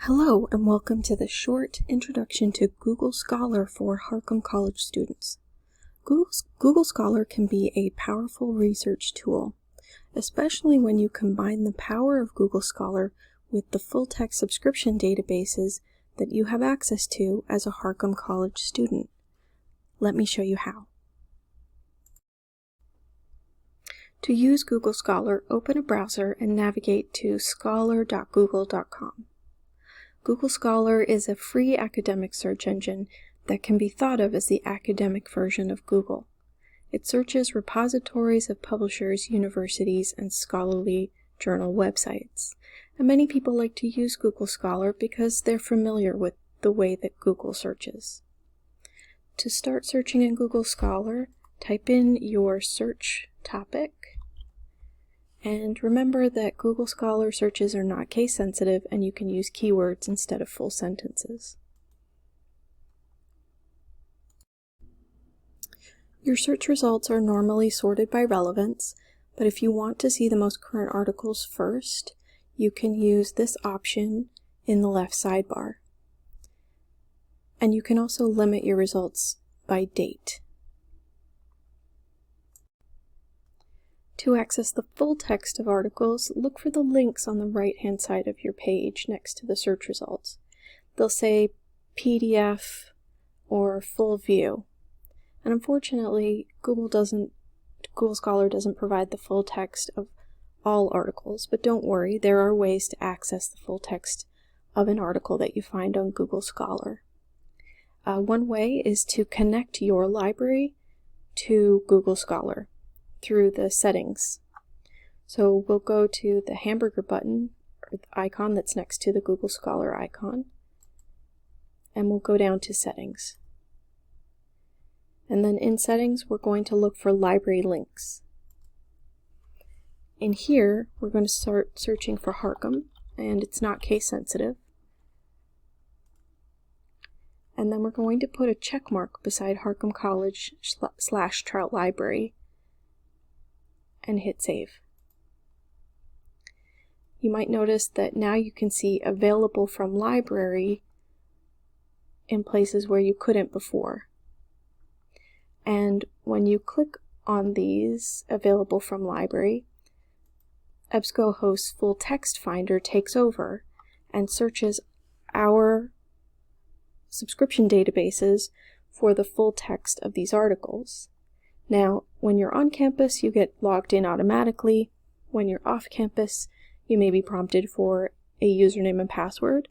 Hello and welcome to the short introduction to Google Scholar for Harcum College students. Google Scholar can be a powerful research tool, especially when you combine the power of Google Scholar with the full-text subscription databases that you have access to as a Harcum College student. Let me show you how. To use Google Scholar, open a browser and navigate to scholar.google.com. Google Scholar is a free academic search engine that can be thought of as the academic version of Google. It searches repositories of publishers, universities, and scholarly journal websites. And many people like to use Google Scholar because they're familiar with the way that Google searches. To start searching in Google Scholar, type in your search topic. And remember that Google Scholar searches are not case sensitive and you can use keywords instead of full sentences. Your search results are normally sorted by relevance, but if you want to see the most current articles first, you can use this option in the left sidebar. And you can also limit your results by date. To access the full text of articles, look for the links on the right-hand side of your page next to the search results. They'll say PDF or full view. And unfortunately, Google Scholar doesn't provide the full text of all articles, but don't worry, there are ways to access the full text of an article that you find on Google Scholar. One way is to connect your library to Google Scholar through the settings. So we'll go to the hamburger button, or the icon that's next to the Google Scholar icon, and we'll go down to settings. And then in settings, we're going to look for library links. In here, we're going to start searching for Harcum, and it's not case sensitive. And then we're going to put a check mark beside Harcum College / Trout Library and hit save. You might notice that now you can see available from library in places where you couldn't before. And when you click on these available from library, EBSCOhost's full text finder takes over and searches our subscription databases for the full text of these articles. Now, when you're on campus, you get logged in automatically. When you're off campus, you may be prompted for a username and password,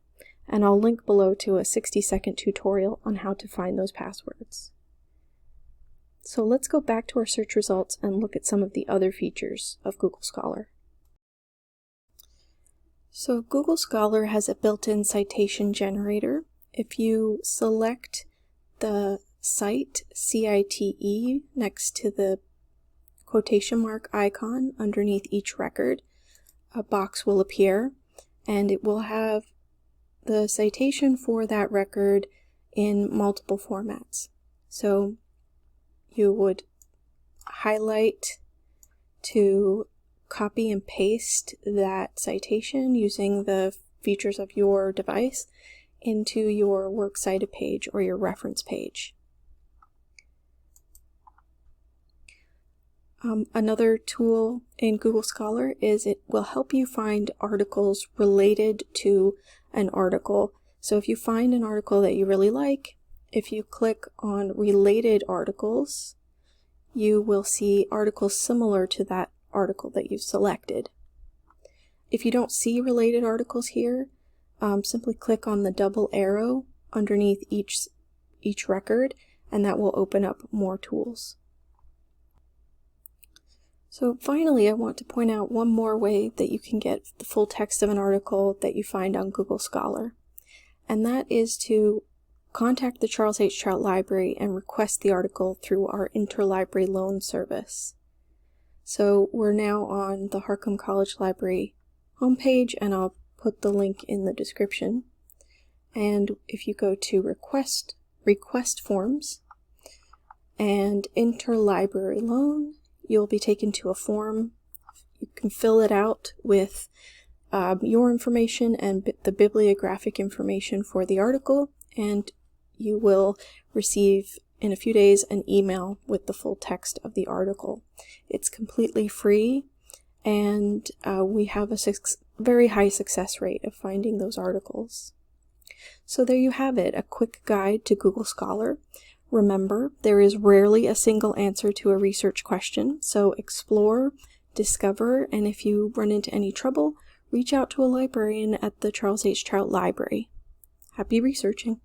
and I'll link below to a 60-second tutorial on how to find those passwords. So let's go back to our search results and look at some of the other features of Google Scholar. So Google Scholar has a built-in citation generator. If you select the Cite, C-I-T-E, next to the quotation mark icon underneath each record, a box will appear, and it will have the citation for that record in multiple formats. So you would highlight to copy and paste that citation using the features of your device into your works cited page or your reference page. Another tool in Google Scholar is it will help you find articles related to an article. So if you find an article that you really like, if you click on related articles, you will see articles similar to that article that you've selected. If you don't see related articles here, simply click on the double arrow underneath each record, and that will open up more tools. So finally, I want to point out one more way that you can get the full text of an article that you find on Google Scholar, and that is to contact the Charles H. Trout Library and request the article through our interlibrary loan service. So we're now on the Harcum College Library homepage, and I'll put the link in the description. And if you go to request forms and interlibrary loan, you'll be taken to a form. You can fill it out with your information and the bibliographic information for the article, and you will receive in a few days an email with the full text of the article. It's completely free, and we have a very high success rate of finding those articles. So there you have it, a quick guide to Google Scholar. Remember, there is rarely a single answer to a research question, so explore, discover, and if you run into any trouble, reach out to a librarian at the Charles H. Trout Library. Happy researching!